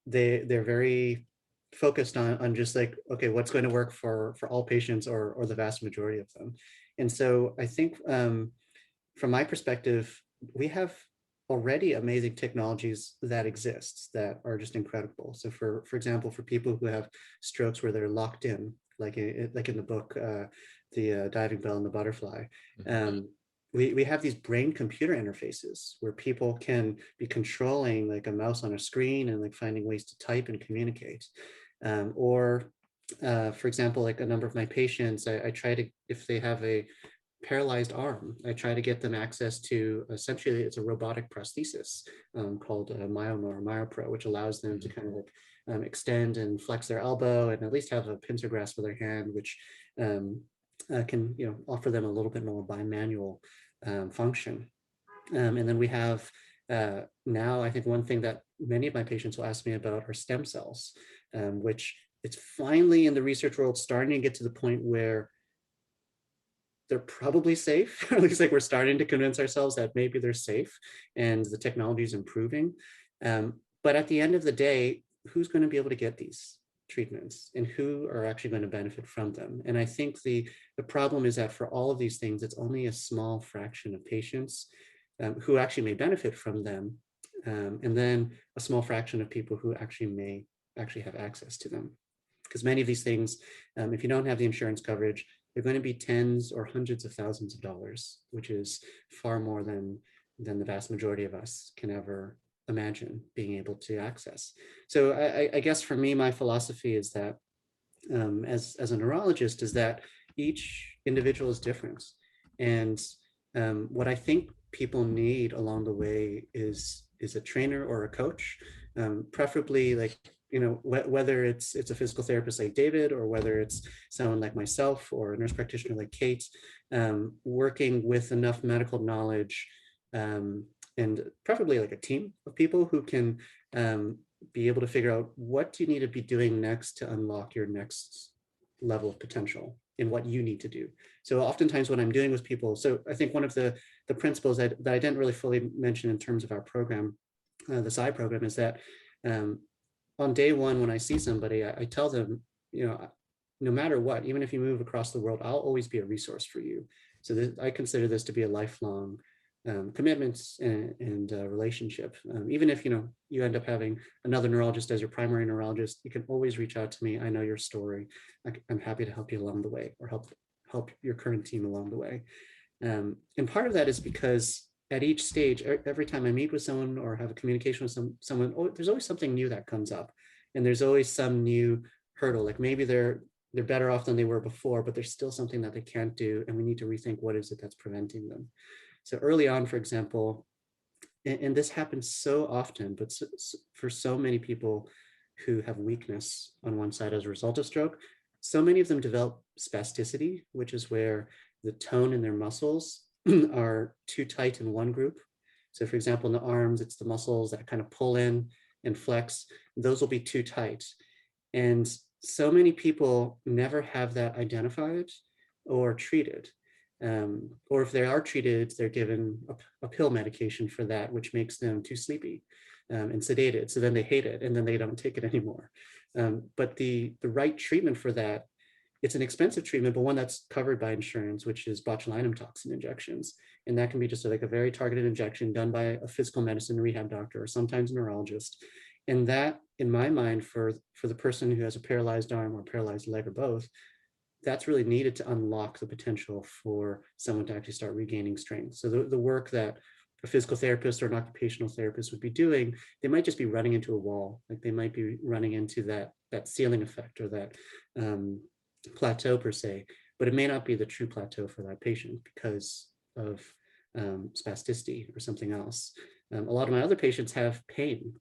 they're very focused on just like, okay, what's going to work for all patients or the vast majority of them. And so I think from my perspective, we have already amazing technologies that exist that are just incredible. So for example, for people who have strokes where they're locked in, like in the book, the diving bell and the butterfly, we have these brain computer interfaces where people can be controlling like a mouse on a screen and like finding ways to type and communicate. For example, like a number of my patients, I try to, if they have a paralyzed arm, I try to get them access to, essentially it's a robotic prosthesis called Myoma or MyoPro, which allows them to kind of like extend and flex their elbow and at least have a pincer grasp with their hand, which can offer them a little bit more bimanual function. And then we have now I think one thing that many of my patients will ask me about are stem cells, which it's finally in the research world starting to get to the point where they're probably safe. At least like we're starting to convince ourselves that maybe they're safe and the technology is improving. But at the end of the day, who's going to be able to get these treatments and who are actually going to benefit from them? And I think the problem is that for all of these things, it's only a small fraction of patients who actually may benefit from them. And then a small fraction of people who actually may actually have access to them. Because many of these things, if you don't have the insurance coverage, they're going to be tens or hundreds of thousands of dollars, which is far more than the vast majority of us can ever imagine being able to access. So I guess for me, my philosophy is that as a neurologist is that each individual is different. And what I think people need along the way is a trainer or a coach, preferably like, you know, whether it's a physical therapist like David, or whether it's someone like myself or a nurse practitioner like Kate, working with enough medical knowledge, and preferably like a team of people who can be able to figure out what do you need to be doing next to unlock your next level of potential in what you need to do. So oftentimes what I'm doing with people, so I think one of the principles that I didn't really fully mention in terms of our program, the SCI program, is that on day one, when I see somebody, I tell them, you know, no matter what, even if you move across the world, I'll always be a resource for you. So I consider this to be a lifelong commitments and relationship. Even if, you know, you end up having another neurologist as your primary neurologist, you can always reach out to me. I know your story. I'm happy to help you along the way, or help your current team along the way. And part of that is because at each stage, every time I meet with someone or have a communication with someone, there's always something new that comes up, and there's always some new hurdle. Like maybe they're better off than they were before, but there's still something that they can't do, and we need to rethink what is it that's preventing them. So early on, for example, and this happens so often, but for so many people who have weakness on one side as a result of stroke, so many of them develop spasticity, which is where the tone in their muscles are too tight in one group. So for example, in the arms, it's the muscles that kind of pull in and flex. Those will be too tight. And so many people never have that identified or treated. Or if they are treated, they're given a pill medication for that, which makes them too sleepy and sedated. So then they hate it and then they don't take it anymore. But the right treatment for that, it's an expensive treatment, but one that's covered by insurance, which is botulinum toxin injections. And that can be just like a very targeted injection done by a physical medicine rehab doctor, or sometimes a neurologist. And that, in my mind, for the person who has a paralyzed arm or paralyzed leg or both, that's really needed to unlock the potential for someone to actually start regaining strength. So the work that a physical therapist or an occupational therapist would be doing, they might just be running into a wall. Like they might be running into that ceiling effect or that plateau per se, but it may not be the true plateau for that patient because of spasticity or something else. A lot of my other patients have pain,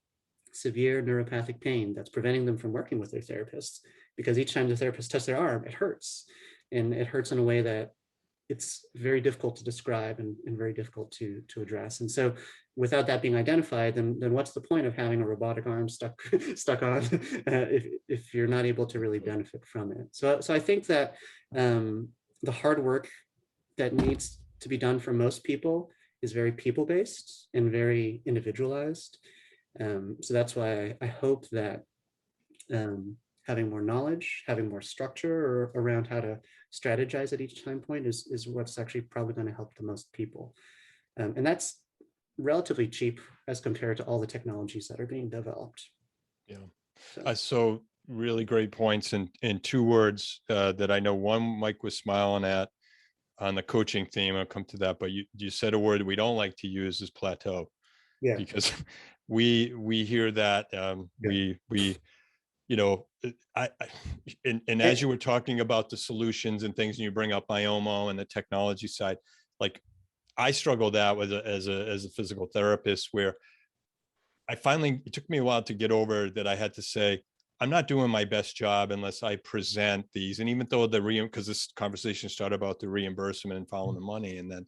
severe neuropathic pain that's preventing them from working with their therapists, because each time the therapist touches their arm, it hurts. And it hurts in a way that it's very difficult to describe and very difficult to address. And so without that being identified, then what's the point of having a robotic arm stuck on if you're not able to really benefit from it? So I think that the hard work that needs to be done for most people is very people-based and very individualized. So that's why I hope that having more knowledge, having more structure around how to strategize at each time point is what's actually probably going to help the most people. And that's relatively cheap as compared to all the technologies that are being developed. Yeah. So really great points in two words that I know one Mike was smiling at on the coaching theme. I'll come to that, but you said a word we don't like to use is plateau. Yeah. Because we hear that we you know, and as you were talking about the solutions and things, and you bring up myomo and the technology side, like I struggled that with as a physical therapist, where it took me a while to get over that. I had to say, I'm not doing my best job unless I present these. And even though because this conversation started about the reimbursement and following the money, and then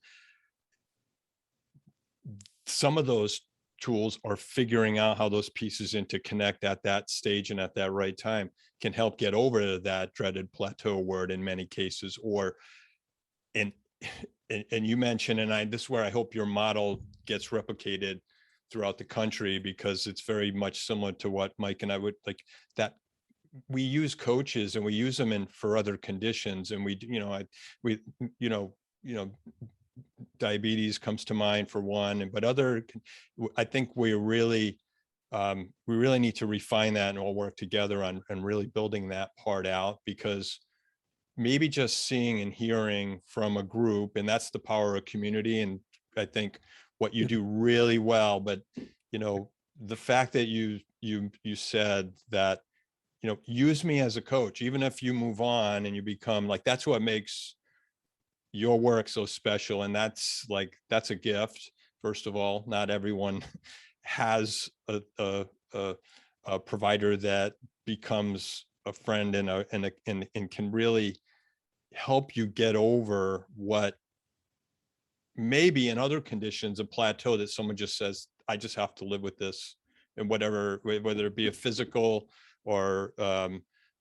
some of those tools or figuring out how those pieces interconnect at that stage and at that right time can help get over that dreaded plateau word in many cases. Or and you mentioned, and this is where I hope your model gets replicated throughout the country, because it's very much similar to what Mike and I would like, that we use coaches and we use them for other conditions. And diabetes comes to mind for one, but I think we really need to refine that and all work together on really building that part out, because maybe just seeing and hearing from a group, and that's the power of community. And I think what you do really well, but the fact that you said that, use me as a coach, even if you move on and you become like, that's what makes your work so special. And that's a gift. First of all, not everyone has a provider that becomes a friend and can really help you get over what maybe in other conditions, a plateau that someone just says, I just have to live with this, and whatever, whether it be a physical or a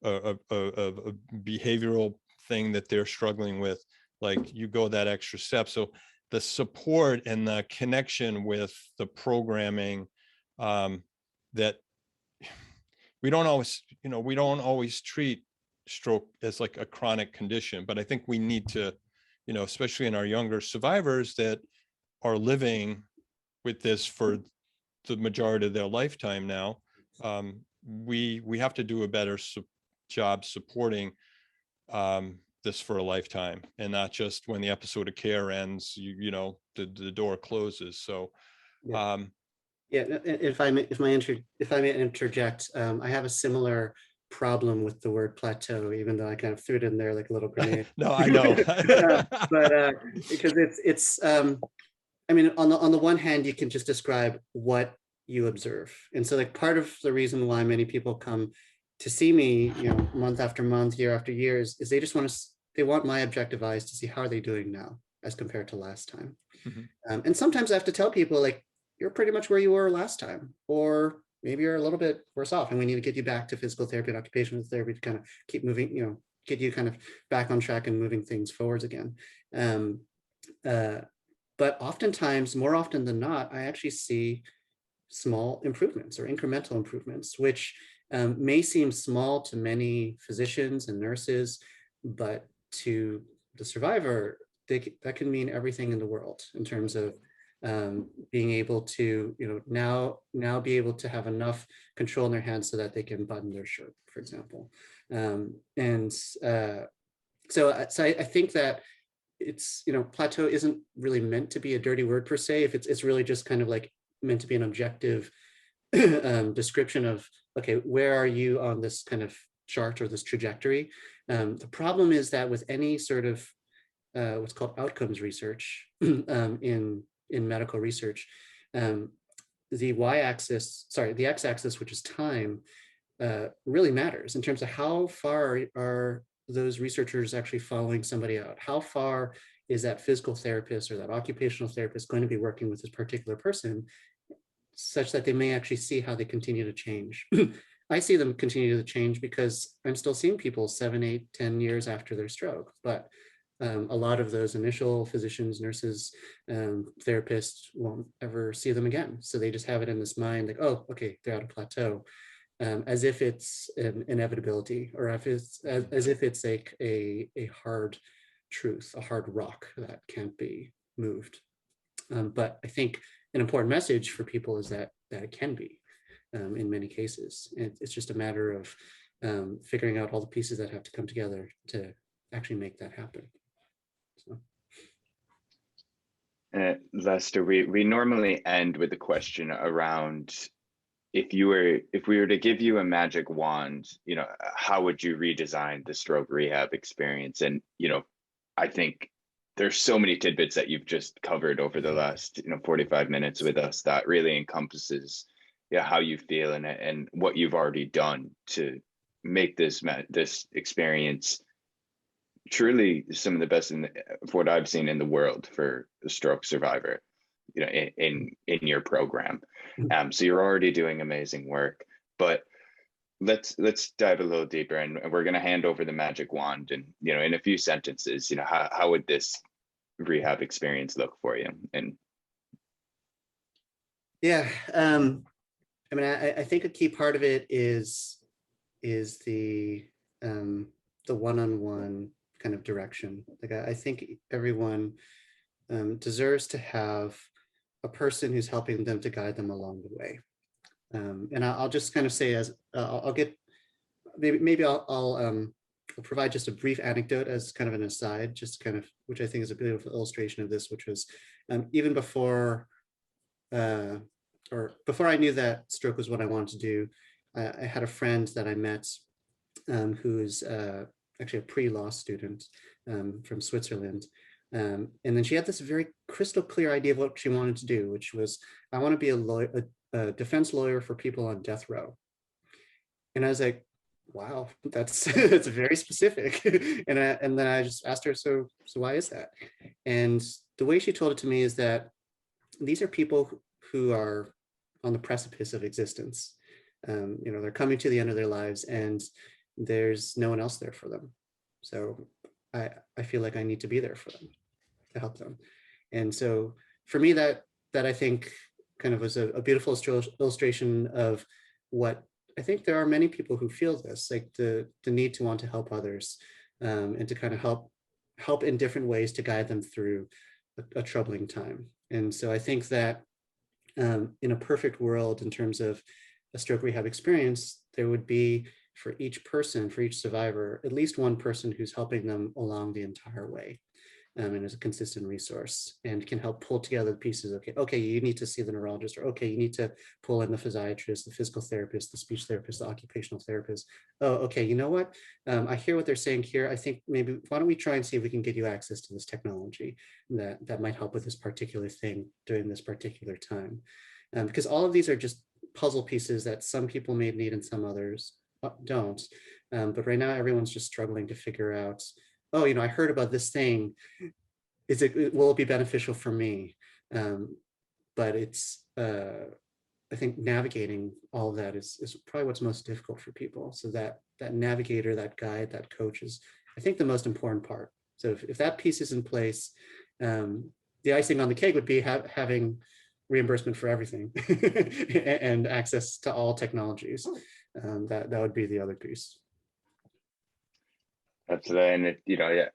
behavioral thing that they're struggling with, like you go that extra step. So the support and the connection with the programming, that we don't always treat stroke as like a chronic condition, but I think we need to, especially in our younger survivors that are living with this for the majority of their lifetime now, we have to do a better job supporting this for a lifetime, and not just when the episode of care ends, the door closes. So if I may interject, I have a similar problem with the word plateau, even though I kind of threw it in there like a little grenade. No, I know. but because it's I mean, on the one hand, you can just describe what you observe. And so like part of the reason why many people come to see me, month after month, year after year, is they want my objective eyes to see how are they doing now as compared to last time. Mm-hmm. And sometimes I have to tell people, like, you're pretty much where you were last time, or maybe you're a little bit worse off, and we need to get you back to physical therapy and occupational therapy to kind of keep moving, get you kind of back on track and moving things forwards again. But oftentimes, more often than not, I actually see small improvements or incremental improvements, which may seem small to many physicians and nurses, but to the survivor, that can mean everything in the world in terms of being able to, now be able to have enough control in their hands so that they can button their shirt, for example. So I think that it's, plateau isn't really meant to be a dirty word per se. If it's really just kind of like meant to be an objective description of, okay, where are you on this kind of chart or this trajectory? The problem is that with any sort of what's called outcomes research in medical research, the x-axis, which is time, really matters in terms of how far are those researchers actually following somebody out. How far is that physical therapist or that occupational therapist going to be working with this particular person, such that they may actually see how they continue to change. I see them continue to change because I'm still seeing people 7, 8, 10 years after their stroke, but a lot of those initial physicians, nurses, therapists won't ever see them again. So they just have it in this mind, like, oh, okay, they're at a plateau, as if it's an inevitability, or as if it's like a hard truth, a hard rock that can't be moved. But I think an important message for people is that it can be in many cases. It's just a matter of figuring out all the pieces that have to come together to actually make that happen. So. Lester, we normally end with a question around, if we were to give you a magic wand, how would you redesign the stroke rehab experience? And I think there's so many tidbits that you've just covered over the last 45 minutes with us that really encompasses how you feel and what you've already done to make this experience truly some of the best for what I've seen in the world for the stroke survivor. you know, in your program. So you're already doing amazing work, but let's dive a little deeper, and we're going to hand over the magic wand, and, you know, in a few sentences, you know, how would this rehab experience look for you? And yeah, I mean, I think a key part of it is the one-on-one kind of direction. Like I think everyone deserves to have a person who's helping them to guide them along the way. And I'll just kind of say, as I'll get, maybe I'll provide just a brief anecdote as kind of an aside, just kind of, which I think is a beautiful illustration of this, which was even before I knew that stroke was what I wanted to do, I had a friend that I met who's actually a pre-law student from Switzerland. And then she had this very crystal clear idea of what she wanted to do, which was, I want to be a lawyer, a defense lawyer for people on death row. And I was like, wow, that's that's very specific. And then I just asked her, so why is that? And the way she told it to me is that these are people who are on the precipice of existence. You know, they're coming to the end of their lives, and there's no one else there for them. So I feel like I need to be there for them, to help them. And so for me, that I think kind of was a beautiful illustration of what I think there are many people who feel this, like the need to want to help others, and to kind of help in different ways to guide them through a troubling time. And so I think that in a perfect world, in terms of a stroke rehab experience, there would be, for each person, for each survivor, at least one person who's helping them along the entire way, and is a consistent resource and can help pull together the pieces. Okay, you need to see the neurologist, or okay, you need to pull in the physiatrist, the physical therapist, the speech therapist, the occupational therapist. Oh, okay, you know what? I hear what they're saying here. I think maybe, why don't we try and see if we can get you access to this technology that might help with this particular thing during this particular time. Because all of these are just puzzle pieces that some people may need and some others don't. But right now, everyone's just struggling to figure out, oh, you know, I heard about this thing. Will it be beneficial for me? But it's, I think navigating all of that is probably what's most difficult for people. So that navigator, that guide, that coach is, I think, the most important part. So if that piece is in place, the icing on the cake would be having reimbursement for everything and access to all technologies. That would be the other piece. Absolutely. And you know, yeah,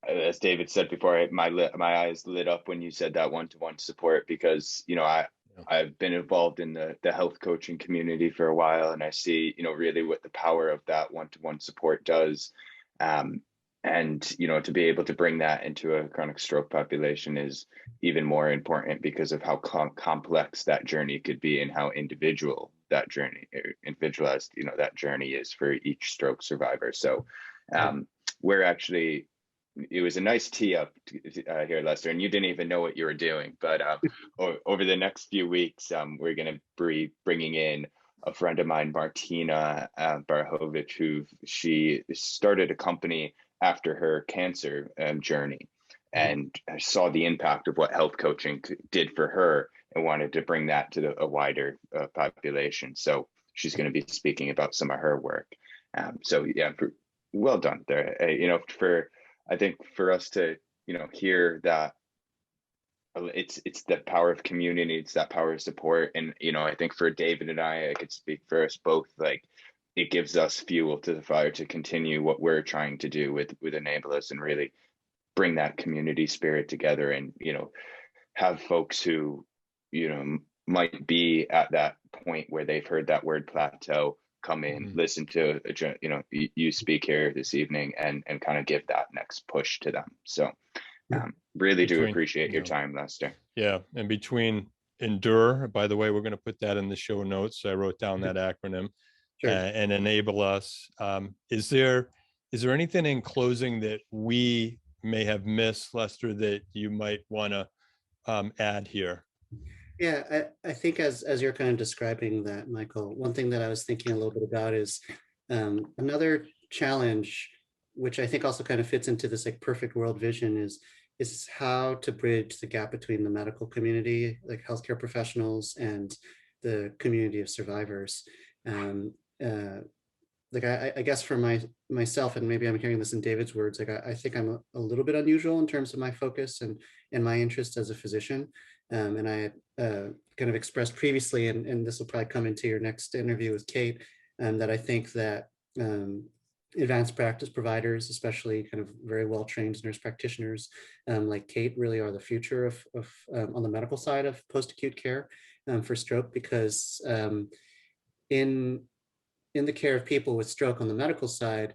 as David said before, my eyes lit up when you said that one-to-one support, because, you know, I've been involved in the health coaching community for a while, and I see, you know, really what the power of that one-to-one support does. And, you know, to be able to bring that into a chronic stroke population is even more important because of how complex that journey could be, and how individualized, you know, that journey is for each stroke survivor. So we're actually, it was a nice tee up here, Lester, and you didn't even know what you were doing. But over the next few weeks, we're going to be bringing in a friend of mine, Martina Barhovich, who she started a company after her cancer journey, and I saw the impact of what health coaching did for her, and wanted to bring that to a wider population. So she's going to be speaking about some of her work. So yeah, well done there. You know, I think for us to, you know, hear that it's the power of community, it's that power of support. And, you know, I think for David and I could speak for us both, like, it gives us fuel to the fire to continue what we're trying to do with Enablers, and really bring that community spirit together, and, you know, have folks who, you know, might be at that point where they've heard that word plateau, come in, listen to, you know, you speak here this evening, and kind of give that next push to them. So really do appreciate your time, Lester. Yeah, and between Endure, by the way, we're going to put that in the show notes. I wrote down that acronym. Sure. And Enable Us. Is there anything in closing that we may have missed, Lester, that you might want to add here? Yeah, I think as you're kind of describing that, Michael, one thing that I was thinking a little bit about is another challenge, which I think also kind of fits into this like perfect world vision, is is how to bridge the gap between the medical community, like healthcare professionals, and the community of survivors. Like I guess for myself, and maybe I'm hearing this in David's words, like I think I'm a little bit unusual in terms of my focus and my interest as a physician. And I kind of expressed previously, and this will probably come into your next interview with Kate, that I think that advanced practice providers, especially kind of very well-trained nurse practitioners like Kate, really are the future of on the medical side of post-acute care for stroke, because in the care of people with stroke on the medical side,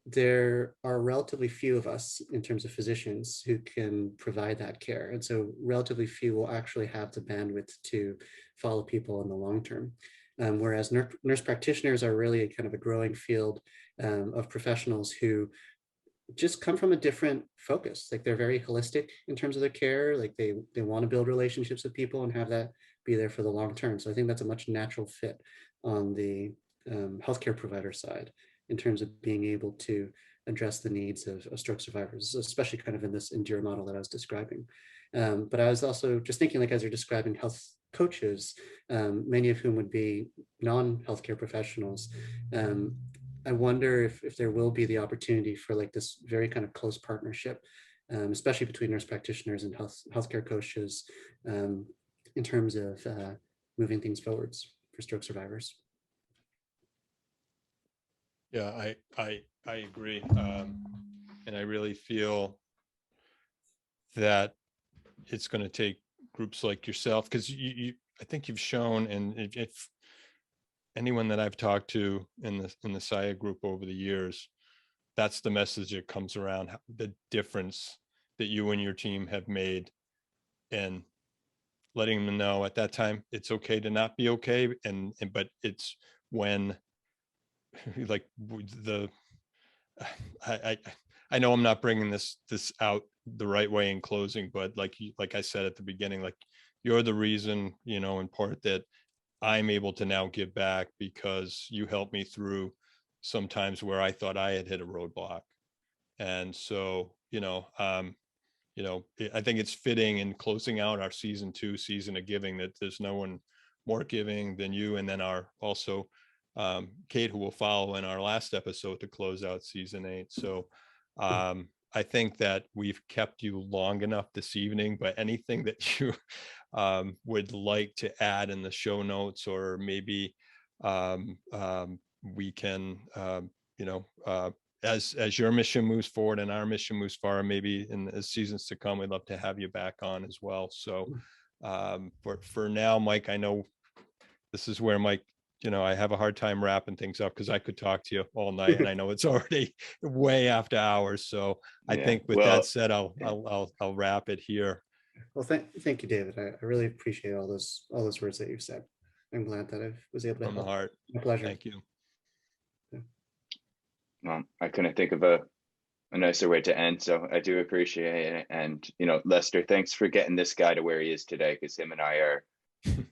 there are relatively few of us in terms of physicians who can provide that care. And so relatively few will actually have the bandwidth to follow people in the long term. Whereas nurse practitioners are really kind of a growing field of professionals who just come from a different focus. Like they're very holistic in terms of their care. Like they want to build relationships with people and have that be there for the long term. So I think that's a much natural fit on the healthcare provider side in terms of being able to address the needs of stroke survivors, especially kind of in this endure model that I was describing. But I was also just thinking, like, as you're describing health coaches, many of whom would be non-healthcare professionals, I wonder if there will be the opportunity for like this very kind of close partnership, especially between nurse practitioners and healthcare coaches, in terms of moving things forwards for stroke survivors. Yeah, I agree. And I really feel that it's going to take groups like yourself, because I think you've shown, and if anyone that I've talked to in the SIA group over the years, that's the message that comes around, the difference that you and your team have made, and letting them know at that time it's okay to not be okay, but it's when like I know I'm not bringing this out the right way in closing, but like I said at the beginning, like you're the reason, in part, that I'm able to now give back, because you helped me through some times where I thought I had hit a roadblock. And so, I think it's fitting in closing out our season 2 season of giving that there's no one more giving than you, and then our also Kate, who will follow in our last episode to close out season 8. So I think that we've kept you long enough this evening, but anything that you would like to add in the show notes, or maybe we can, as your mission moves forward and our mission moves forward, maybe in the seasons to come, we'd love to have you back on as well. So for now, Mike, I know this is where Mike, I have a hard time wrapping things up, because I could talk to you all night, and I know it's already way after hours. So I think with that said, I'll wrap it here. Well, thank you, David. I really appreciate all those words that you've said. I'm glad that I was able to help. From the heart. My pleasure. Thank you. Well, I couldn't think of a nicer way to end, so I do appreciate it. And Lester, thanks for getting this guy to where he is today, because him and I are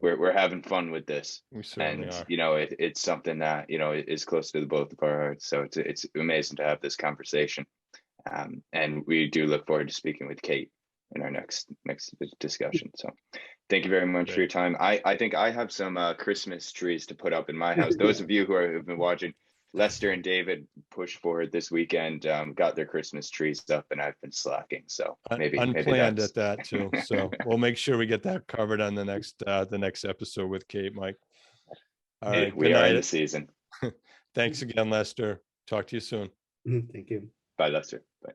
we're having fun with this. We certainly and are. It's something that is close to the both of our hearts. So it's amazing to have this conversation, and we do look forward to speaking with Kate in our next discussion. So thank you very much for your time. I think I have some Christmas trees to put up in my house. Those of you who have been watching, Lester and David pushed forward this weekend, got their Christmas trees up, and I've been slacking. So maybe unplanned at that too. So we'll make sure we get that covered on the next episode with Kate, Mike. All right, we are in the season. Thanks again, Lester. Talk to you soon. Thank you. Bye, Lester. Bye.